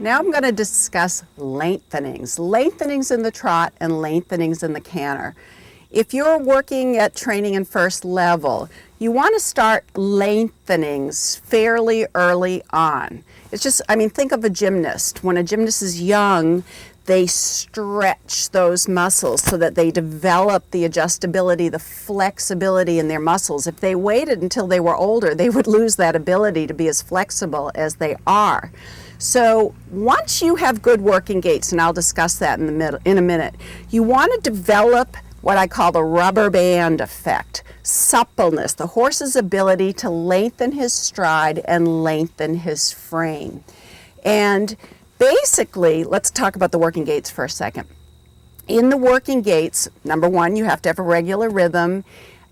Now I'm going to discuss lengthenings. Lengthenings in the trot and lengthenings in the canter. If you're working at training in first level, you want to start lengthenings fairly early on. It's just, think of a gymnast. When a gymnast is young, they stretch those muscles so that they develop the adjustability, the flexibility in their muscles. If they waited until they were older, they would lose that ability to be as flexible as they are. So once you have good working gaits, and I'll discuss that in a minute, you want to develop what I call the rubber band effect, suppleness, the horse's ability to lengthen his stride and lengthen his frame. And basically, let's talk about the working gaits for a second. In the working gaits, number one, you have to have a regular rhythm.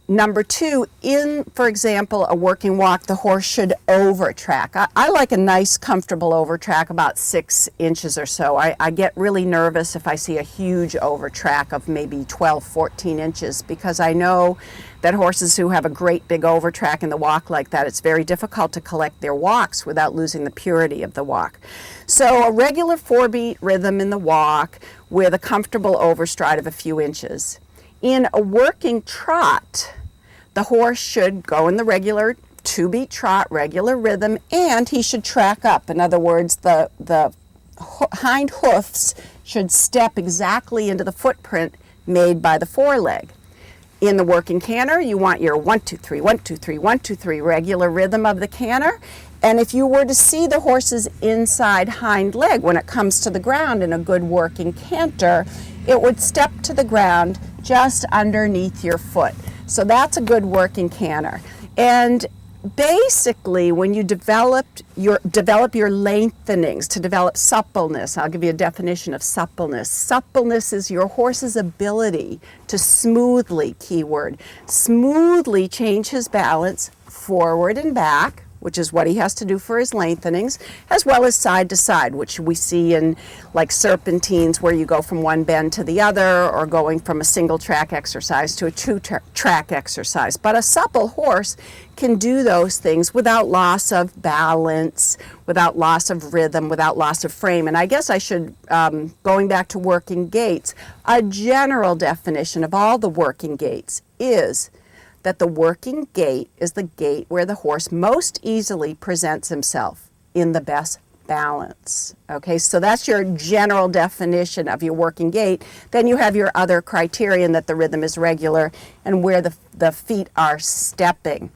Number two, in, for example, a working walk, the horse should overtrack. I like a nice, comfortable overtrack, about 6 inches or so. I get really nervous if I see a huge overtrack of maybe 12, 14 inches, because I know that horses who have a great big overtrack in the walk like that, it's very difficult to collect their walks without losing the purity of the walk. So a regular 4-beat rhythm in the walk with a comfortable overstride of a few inches. In a working trot, the horse should go in the regular 2-beat trot, regular rhythm, and he should track up. In other words, the hind hoofs should step exactly into the footprint made by the foreleg. In the working canter, you want your 1, 2, 3, 1, 2, 3, 1, 2, 3 regular rhythm of the canter. And if you were to see the horse's inside hind leg when it comes to the ground in a good working canter, it would step to the ground just underneath your foot. So that's a good working canter. And basically, when you develop your lengthenings to develop suppleness, I'll give you a definition of suppleness. Suppleness is your horse's ability to smoothly, keyword, smoothly change his balance forward and back, which is what he has to do for his lengthenings, as well as side to side, which we see in like serpentines where you go from one bend to the other, or going from a single track exercise to a two-track exercise. But a supple horse can do those things without loss of balance, without loss of rhythm, without loss of frame. And I guess I should, going back to working gaits, a general definition of all the working gaits is that the working gait is the gait where the horse most easily presents himself in the best balance. Okay, so that's your general definition of your working gait. Then you have your other criterion that the rhythm is regular and where the feet are stepping.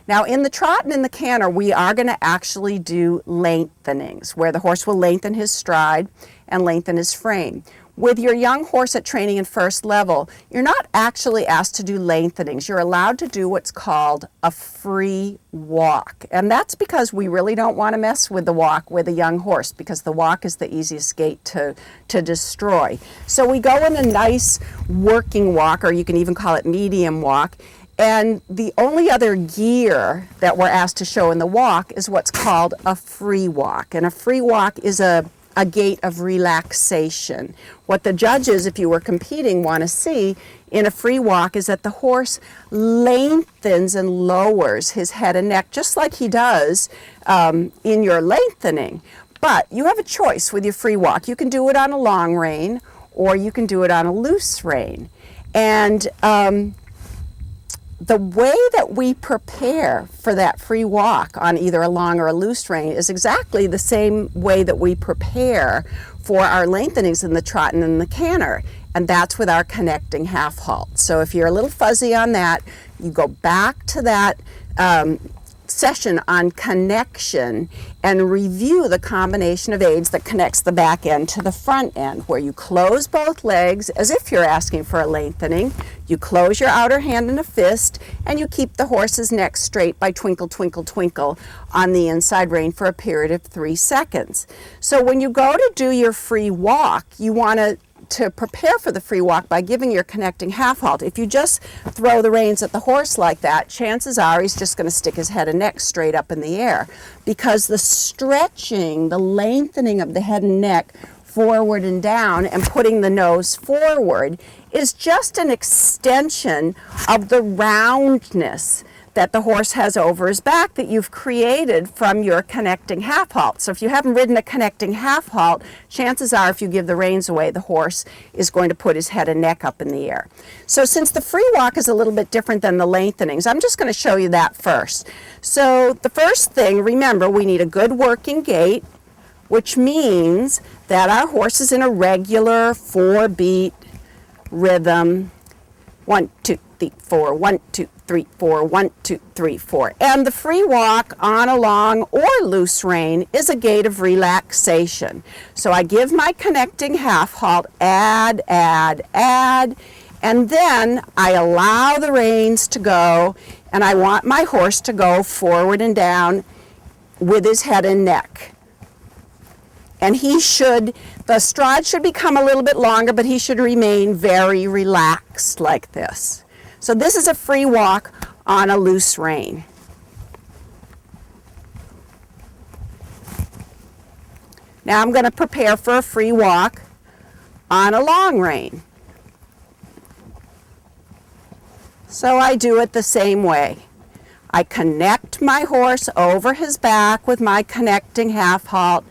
Now in the trot and in the canter, we are going to actually do lengthenings, where the horse will lengthen his stride and lengthen his frame. With your young horse at training in first level, you're not actually asked to do lengthenings. You're allowed to do what's called a free walk. And that's because we really don't want to mess with the walk with a young horse, because the walk is the easiest gait to destroy. So we go in a nice working walk, or you can even call it medium walk. And the only other gear that we're asked to show in the walk is what's called a free walk. And a free walk is a gait of relaxation. What the judges, if you were competing, want to see in a free walk is that the horse lengthens and lowers his head and neck, just like he does in your lengthening. But you have a choice with your free walk. You can do it on a long rein, or you can do it on a loose rein. And the way that we prepare for that free walk on either a long or a loose rein is exactly the same way that we prepare for our lengthenings in the trot and in the canter, and that's with our connecting half halt. So if you're a little fuzzy on that, you go back to that session on connection and review the combination of aids that connects the back end to the front end, where you close both legs as if you're asking for a lengthening, you close your outer hand in a fist, and you keep the horse's neck straight by twinkle, twinkle, twinkle on the inside rein for a period of 3 seconds. So when you go to do your free walk, you want to prepare for the free walk by giving your connecting half halt. If you just throw the reins at the horse like that, chances are he's just going to stick his head and neck straight up in the air, because the stretching, the lengthening of the head and neck forward and down and putting the nose forward is just an extension of the roundness that the horse has over his back that you've created from your connecting half halt. So if you haven't ridden a connecting half halt, chances are if you give the reins away, the horse is going to put his head and neck up in the air. So since the free walk is a little bit different than the lengthenings, I'm just going to show you that first. So the first thing, remember, we need a good working gait, which means that our horse is in a regular 4-beat rhythm. 1, 2, 3, 4, 1, 2, 3, 4, 1, 2, 3, 4. And the free walk on a long or loose rein is a gait of relaxation. So I give my connecting half halt, add, add, add, and then I allow the reins to go, and I want my horse to go forward and down with his head and neck. And the stride should become a little bit longer, but he should remain very relaxed like this. So this is a free walk on a loose rein. Now I'm going to prepare for a free walk on a long rein. So I do it the same way. I connect my horse over his back with my connecting half halt,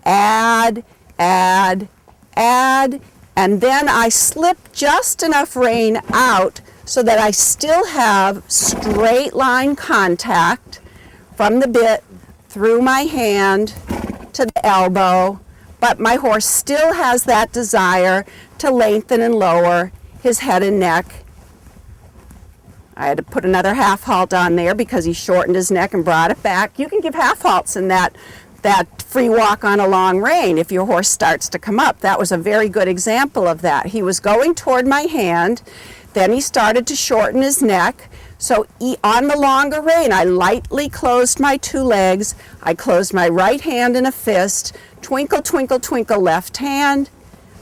add, add, add, and then I slip just enough rein out so that I still have straight line contact from the bit through my hand to the elbow, but my horse still has that desire to lengthen and lower his head and neck. I had to put another half halt on there because he shortened his neck and brought it back. You can give half halts in that free walk on a long rein if your horse starts to come up. That was a very good example of that. He was going toward my hand, then he started to shorten his neck. So on the longer rein, I lightly closed my two legs. I closed my right hand in a fist, twinkle, twinkle, twinkle left hand,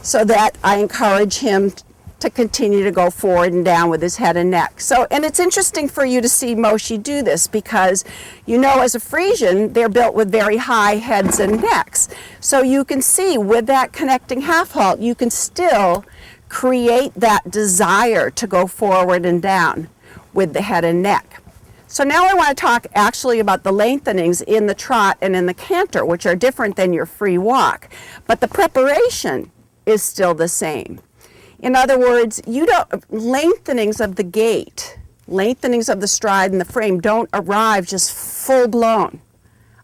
so that I encourage him to continue to go forward and down with his head and neck. So, and it's interesting for you to see Moshi do this because, you know, as a Frisian, they're built with very high heads and necks. So you can see with that connecting half halt, you can still create that desire to go forward and down with the head and neck. So now I want to talk actually about the lengthenings in the trot and in the canter, which are different than your free walk, but the preparation is still the same. In other words, lengthenings of the gait, lengthenings of the stride and the frame don't arrive just full blown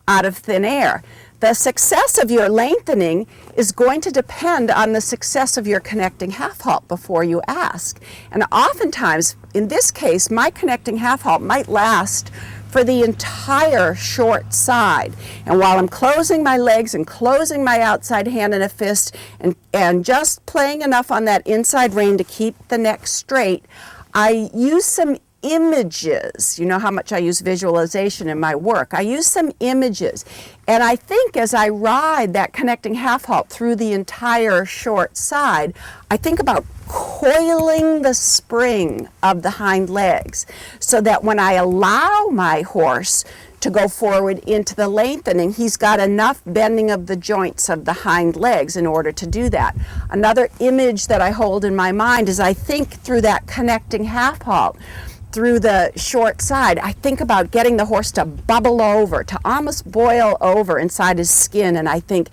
out of thin air. The success of your lengthening is going to depend on the success of your connecting half halt before you ask. And oftentimes, in this case, my connecting half halt might last for the entire short side. And while I'm closing my legs and closing my outside hand in a fist and just playing enough on that inside rein to keep the neck straight, I use some images. You know how much I use visualization in my work. I use some images. And I think as I ride that connecting half halt through the entire short side, I think about coiling the spring of the hind legs so that when I allow my horse to go forward into the lengthening, he's got enough bending of the joints of the hind legs in order to do that. Another image that I hold in my mind is I think through that connecting half halt, through the short side, I think about getting the horse to bubble over, to almost boil over inside his skin, and I think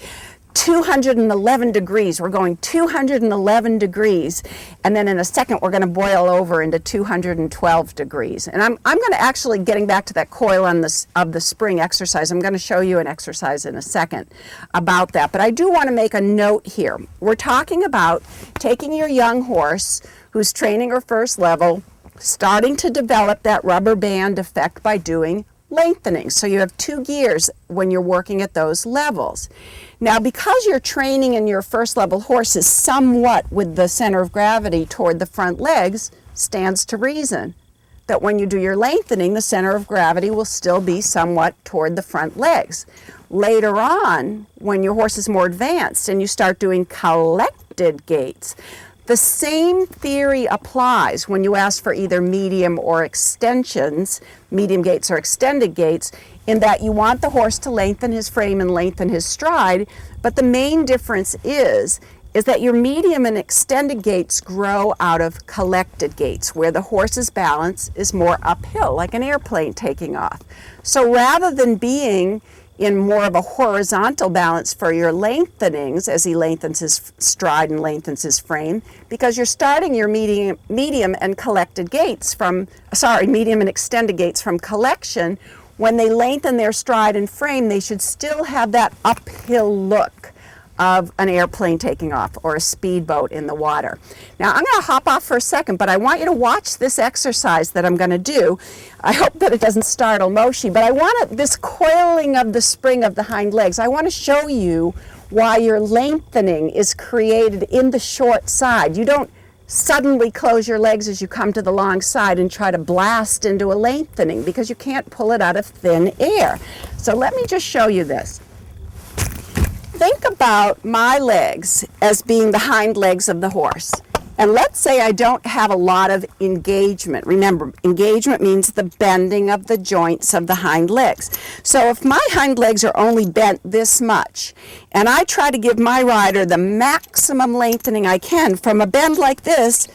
211 degrees, we're going 211 degrees, and then in a second we're going to boil over into 212 degrees. And I'm going to actually, getting back to that coil on of the spring exercise, I'm going to show you an exercise in a second about that. But I do want to make a note here. We're talking about taking your young horse who's training or first level, starting to develop that rubber band effect by doing lengthening. So you have 2 gears when you're working at those levels. Now, because you're training in your first level horses somewhat with the center of gravity toward the front legs, stands to reason that when you do your lengthening, the center of gravity will still be somewhat toward the front legs. Later on, when your horse is more advanced and you start doing collected gaits, the same theory applies when you ask for either medium or extensions, medium gaits or extended gaits, in that you want the horse to lengthen his frame and lengthen his stride, but the main difference is is that your medium and extended gaits grow out of collected gaits, where the horse's balance is more uphill, like an airplane taking off. So rather than being in more of a horizontal balance for your lengthenings, as he lengthens his stride and lengthens his frame, because you're starting your medium and collected gaits from, medium and extended gaits from collection, when they lengthen their stride and frame, they should still have that uphill look of an airplane taking off or a speedboat in the water. Now I'm going to hop off for a second, but I want you to watch this exercise that I'm going to do. I hope that it doesn't startle Moshi, but I want this coiling of the spring of the hind legs. I want to show you why your lengthening is created in the short side. You don't suddenly close your legs as you come to the long side and try to blast into a lengthening, because you can't pull it out of thin air. So let me just show you this. Think about my legs as being the hind legs of the horse. And let's say I don't have a lot of engagement. Remember, engagement means the bending of the joints of the hind legs. So if my hind legs are only bent this much, and I try to give my rider the maximum lengthening I can from a bend like this,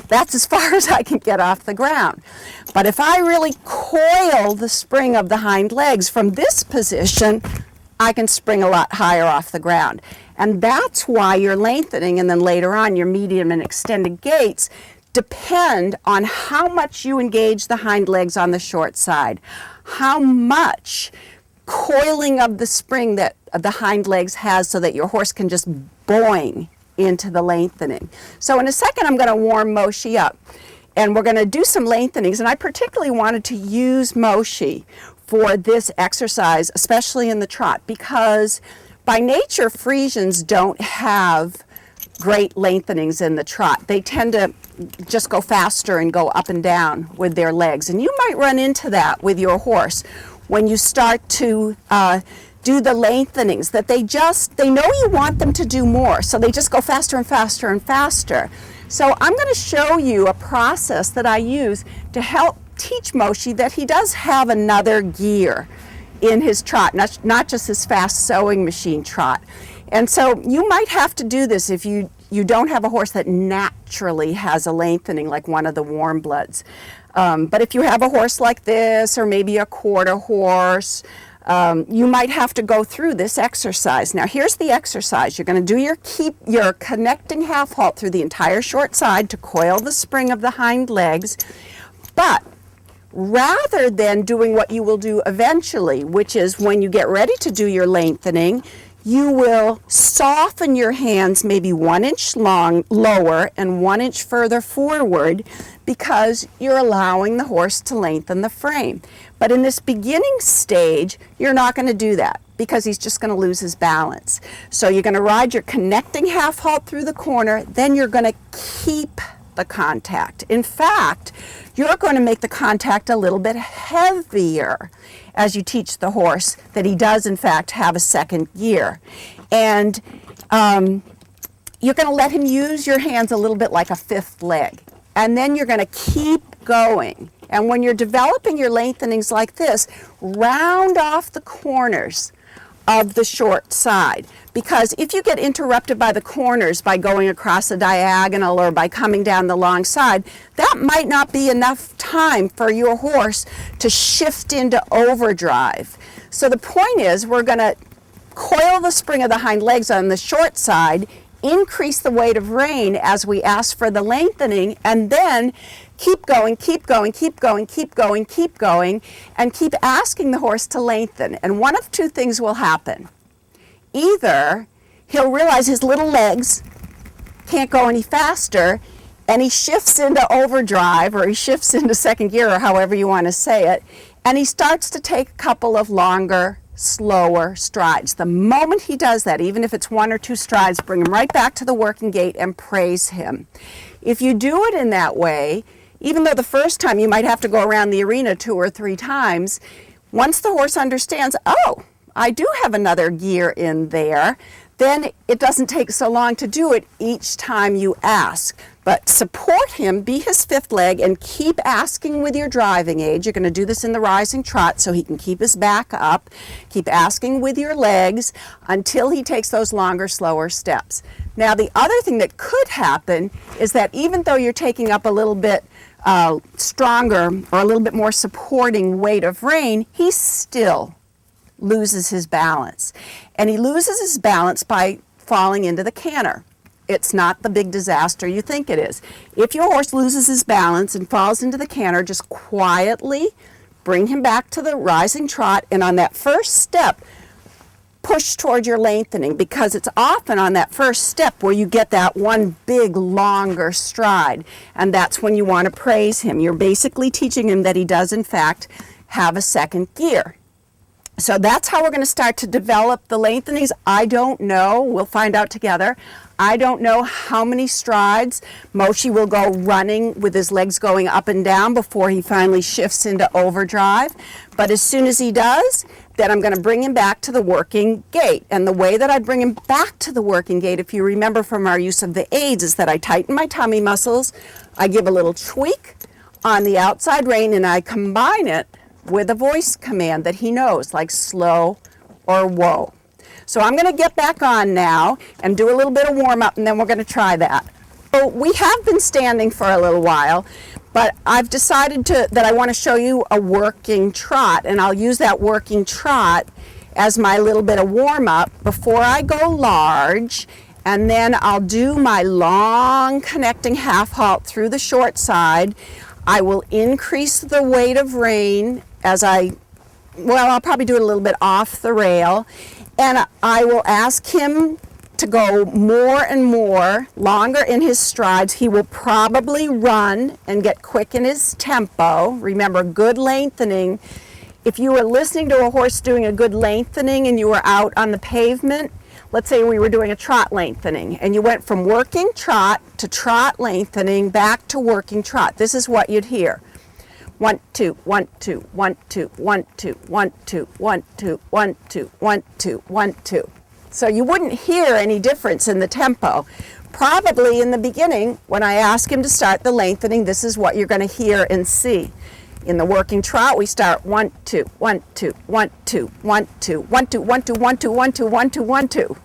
that's as far as I can get off the ground. But if I really coil the spring of the hind legs from this position, I can spring a lot higher off the ground. And that's why your lengthening and then later on your medium and extended gaits depend on how much you engage the hind legs on the short side, how much coiling of the spring that the hind legs has so that your horse can just boing into the lengthening. So in a second I'm going to warm Moshi up and we're going to do some lengthenings, and I particularly wanted to use Moshi for this exercise, especially in the trot, because by nature Friesians don't have great lengthenings in the trot. They tend to just go faster and go up and down with their legs, and you might run into that with your horse when you start to do the lengthenings, that they know you want them to do more, so they just go faster and faster and faster. So I'm going to show you a process that I use to help teach Moshi that he does have another gear in his trot, not just his fast sewing machine trot. And so you might have to do this if you don't have a horse that naturally has a lengthening like one of the warm bloods. But if you have a horse like this, or maybe a quarter horse, you might have to go through this exercise. Now here's the exercise. You're going to do your connecting half halt through the entire short side to coil the spring of the hind legs, but rather than doing what you will do eventually, which is when you get ready to do your lengthening, you will soften your hands maybe 1 inch lower and 1 inch further forward, because you're allowing the horse to lengthen the frame. But in this beginning stage, you're not going to do that, because he's just going to lose his balance. So you're going to ride your connecting half halt through the corner, then you're going to keep the contact. In fact, you're going to make the contact a little bit heavier as you teach the horse that he does in fact have a second gear. And you're going to let him use your hands a little bit like a fifth leg. And then you're going to keep going. And when you're developing your lengthenings like this, round off the corners of the short side, because if you get interrupted by the corners by going across a diagonal or by coming down the long side, that might not be enough time for your horse to shift into overdrive. So the point is, we're going to coil the spring of the hind legs on the short side, increase the weight of rein as we ask for the lengthening, and then keep going, keep going, keep going, keep going, keep going, and keep asking the horse to lengthen. And one of two things will happen. Either he'll realize his little legs can't go any faster, and he shifts into overdrive, or he shifts into second gear, or however you want to say it, and he starts to take a couple of longer, slower strides. The moment he does that, even if it's 1 or 2 strides, bring him right back to the working gait and praise him. If you do it in that way, even though the first time you might have to go around the arena 2 or 3 times, once the horse understands, oh, I do have another gear in there, then it doesn't take so long to do it each time you ask. But support him, be his fifth leg, and keep asking with your driving aid. You're going to do this in the rising trot so he can keep his back up. Keep asking with your legs until he takes those longer, slower steps. Now, the other thing that could happen is that even though you're taking up a little bit stronger or a little bit more supporting weight of rein, he still loses his balance. And he loses his balance by falling into the canter. It's not the big disaster you think it is. If your horse loses his balance and falls into the canter, just quietly bring him back to the rising trot, and on that first step, push toward your lengthening, because it's often on that first step where you get that one big, longer stride, and that's when you want to praise him. You're basically teaching him that he does, in fact, have a second gear. So that's how we're going to start to develop the lengthenings. I don't know. We'll find out together. I don't know how many strides Moshi will go running with his legs going up and down before he finally shifts into overdrive. But as soon as he does, then I'm going to bring him back to the working gait. And the way that I bring him back to the working gait, if you remember from our use of the aids, is that I tighten my tummy muscles, I give a little tweak on the outside rein, and I combine it with a voice command that he knows, like slow or whoa. So I'm going to get back on now and do a little bit of warm-up, and then we're going to try that. So we have been standing for a little while, but I've decided that I want to show you a working trot, and I'll use that working trot as my little bit of warm-up before I go large, and then I'll do my long connecting half halt through the short side. I will increase the weight of rein as I'll probably do it a little bit off the rail, and I will ask him to go more and more, longer in his strides. He will probably run and get quick in his tempo. Remember, good lengthening. If you were listening to a horse doing a good lengthening and you were out on the pavement, let's say we were doing a trot lengthening, and you went from working trot to trot lengthening back to working trot. This is what you'd hear. 1, 2, 1, 2, 1, 2, 1, 2, 1, 2, 1, 2, 1, 2, 1, 2, 1, 2. So you wouldn't hear any difference in the tempo. Probably in the beginning, when I ask him to start the lengthening, this is what you're going to hear and see. In the working trot, we start 1, 2, 1, 2, 1, 2, 1, 2, 1, 2, 1, 2, 1, 2, 1, 2, 1, 2, 1, 2.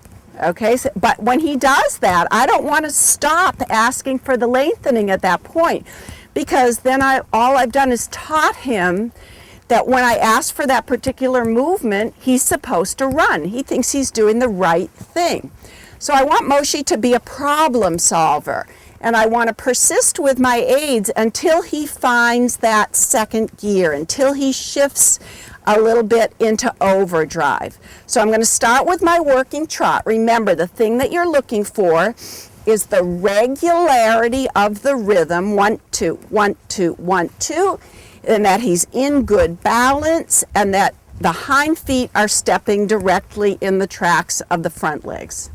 Okay, so, but when he does that, I don't want to stop asking for the lengthening at that point, because then all I've done is taught him that when I ask for that particular movement, he's supposed to run. He thinks he's doing the right thing. So I want Moshi to be a problem solver, and I want to persist with my aids until he finds that second gear, until he shifts a little bit into overdrive. So I'm going to start with my working trot. Remember, the thing that you're looking for is the regularity of the rhythm, 1, 2, 1, 2, 1, 2, and that he's in good balance, and that the hind feet are stepping directly in the tracks of the front legs.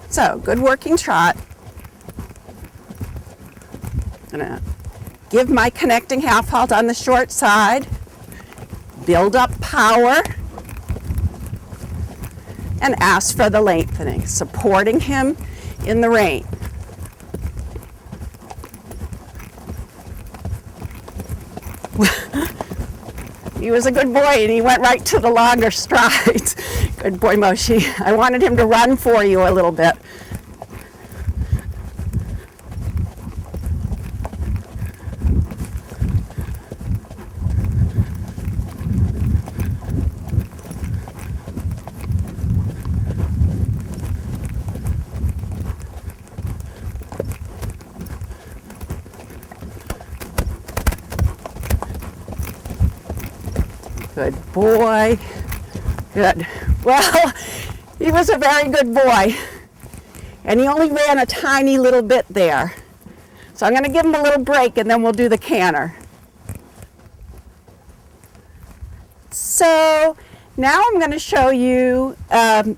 So, good working trot. I'm gonna give my connecting half halt on the short side, build up power, and ask for the lengthening, supporting him in the rein. He was a good boy, and he went right to the longer strides. Good boy, Moshi. I wanted him to run for you a little bit. Good boy. Good. Well, he was a very good boy. And he only ran a tiny little bit there. So I'm going to give him a little break, and then we'll do the canter. So Now I'm going to show you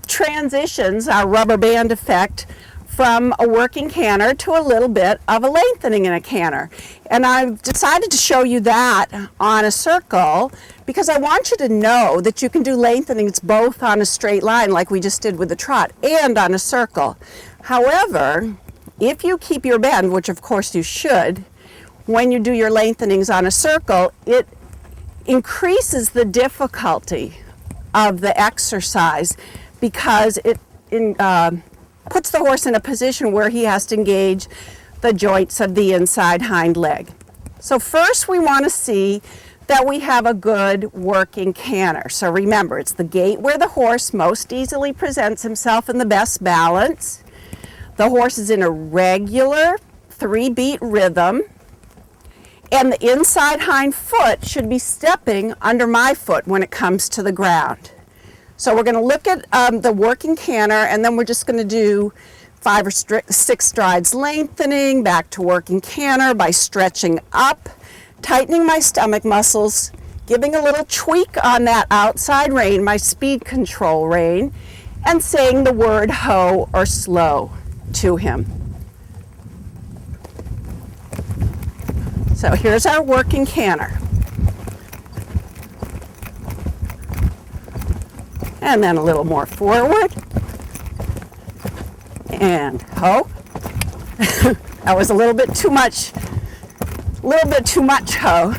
transitions, our rubber band effect, from a working canter to a little bit of a lengthening in a canter. And I've decided to show you that on a circle because I want you to know that you can do lengthenings both on a straight line like we just did with the trot and on a circle. However, if you keep your bend, which of course you should, when you do your lengthenings on a circle, it increases the difficulty of the exercise because it puts the horse in a position where he has to engage the joints of the inside hind leg. So first we want to see that we have a good working canter. So remember, it's the gait where the horse most easily presents himself in the best balance. The horse is in a regular 3-beat rhythm, and the inside hind foot should be stepping under my foot when it comes to the ground. So we're going to look at the working canter, and then we're just going to do 5 or 6 strides lengthening, back to working canter by stretching up, tightening my stomach muscles, giving a little tweak on that outside rein, my speed control rein, and saying the word ho or slow to him. So here's our working canter. And then a little more forward. And ho. That was a little bit too much ho.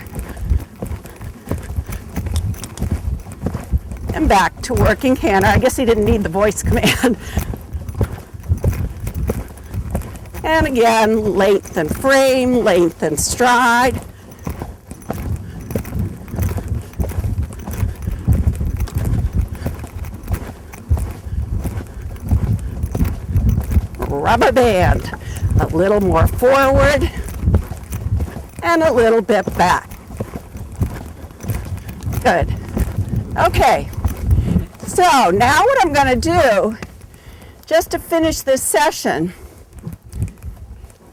And back to working canter. I guess he didn't need the voice command. And again, lengthen frame, lengthen stride. Rubber band, a little more forward and a little bit back. Good. Okay, so now what I'm going to do, just to finish this session,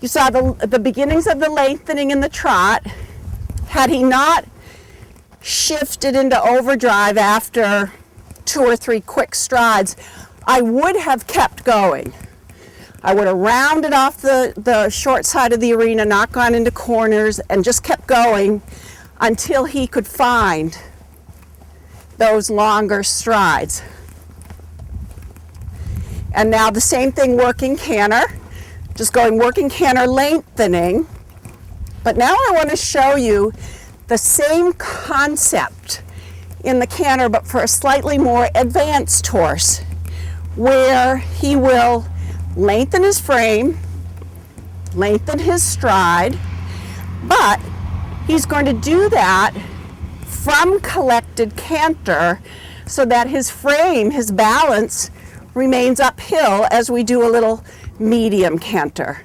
you saw the beginnings of the lengthening in the trot. Had he not shifted into overdrive after 2 or 3 quick strides, I would have kept going. I would have rounded off the short side of the arena, not gone into corners, and just kept going until he could find those longer strides. And now the same thing, working canter, just going working canter lengthening. But now I want to show you the same concept in the canter, but for a slightly more advanced horse, where he will lengthen his frame, lengthen his stride, but he's going to do that from collected canter so that his frame, his balance, remains uphill as we do a little medium canter.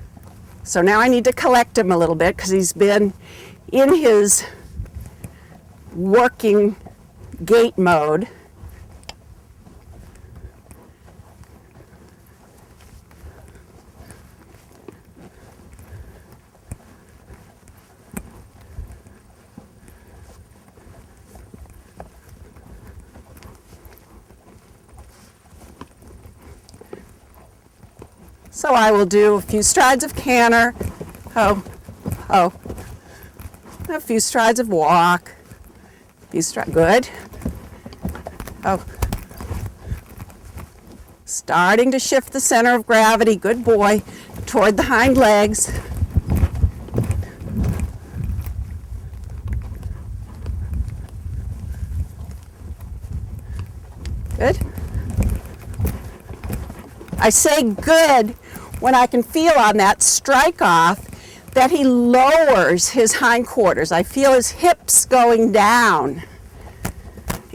So now I need to collect him a little bit because he's been in his working gait mode. So I will do a few strides of canter, ho, ho, a few strides of walk, good, ho. Starting to shift the center of gravity, good boy, toward the hind legs. Good. I say good when I can feel on that strike off that he lowers his hindquarters. I feel his hips going down.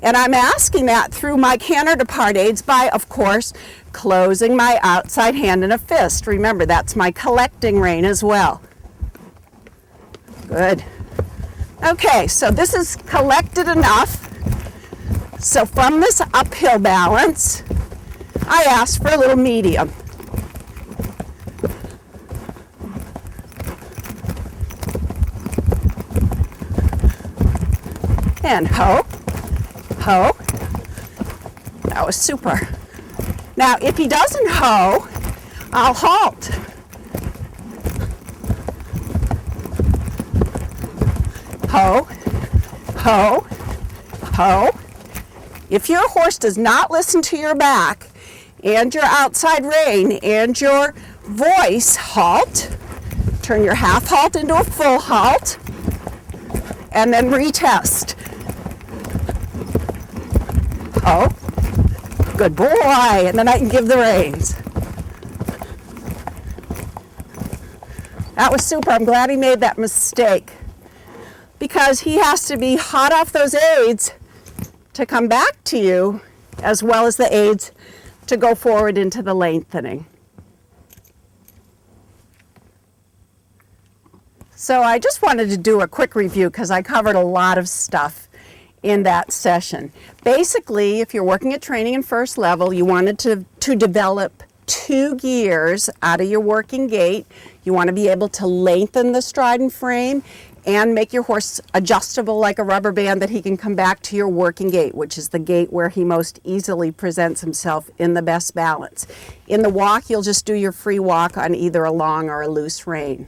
And I'm asking that through my canter depart aids by, of course, closing my outside hand in a fist. Remember, that's my collecting rein as well. Good. Okay, so this is collected enough. So from this uphill balance, I ask for a little medium. And ho, ho, That was super. Now, if he doesn't hoe, I'll halt. Hoe, hoe, hoe. If your horse does not listen to your back and your outside rein and your voice, halt. Turn your half halt into a full halt, and then retest. Oh, good boy, and then I can give the reins. That was super. I'm glad he made that mistake, because he has to be hot off those aids to come back to you, as well as the aids to go forward into the lengthening. So I just wanted to do a quick review because I covered a lot of stuff in that session. Basically, if you're working at training and first level, you wanted to develop 2 gears out of your working gait. You want to be able to lengthen the stride and frame and make your horse adjustable like a rubber band, that he can come back to your working gait, which is the gait where he most easily presents himself in the best balance. In the walk, you'll just do your free walk on either a long or a loose rein.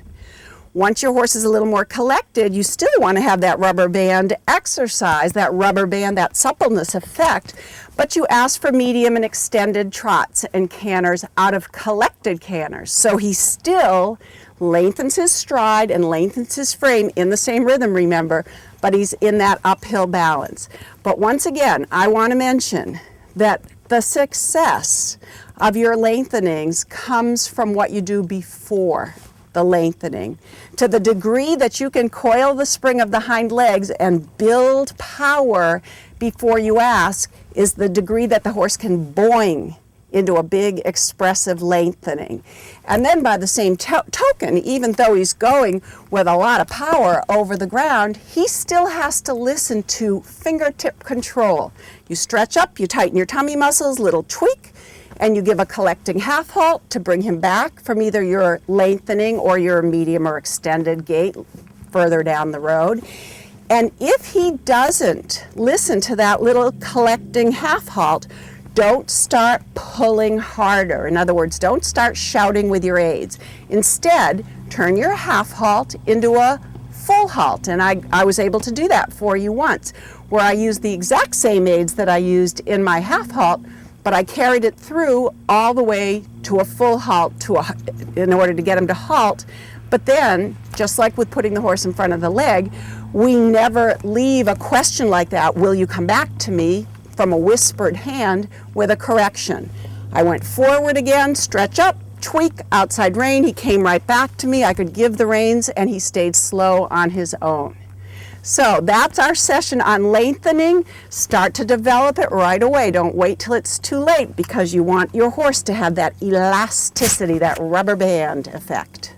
Once your horse is a little more collected, you still want to have that rubber band exercise, that rubber band, that suppleness effect, but you ask for medium and extended trots and canters out of collected canters. So he still lengthens his stride and lengthens his frame in the same rhythm, remember, but he's in that uphill balance. But once again, I want to mention that the success of your lengthenings comes from what you do before the lengthening. To the degree that you can coil the spring of the hind legs and build power before you ask is the degree that the horse can boing into a big expressive lengthening. And then by the same token, even though he's going with a lot of power over the ground, he still has to listen to fingertip control. You stretch up, you tighten your tummy muscles, little tweak, and you give a collecting half halt to bring him back from either your lengthening or your medium or extended gait further down the road. And if he doesn't listen to that little collecting half halt, don't start pulling harder. In other words, don't start shouting with your aids. Instead, turn your half halt into a full halt. And I was able to do that for you once, where I used the exact same aids that I used in my half halt, but I carried it through all the way to a full halt in order to get him to halt. But then, just like with putting the horse in front of the leg, we never leave a question like that, will you come back to me, from a whispered hand with a correction. I went forward again, stretch up, tweak, outside rein. He came right back to me. I could give the reins, and he stayed slow on his own. So that's our session on lengthening. Start to develop it right away. Don't wait till it's too late, because you want your horse to have that elasticity, that rubber band effect.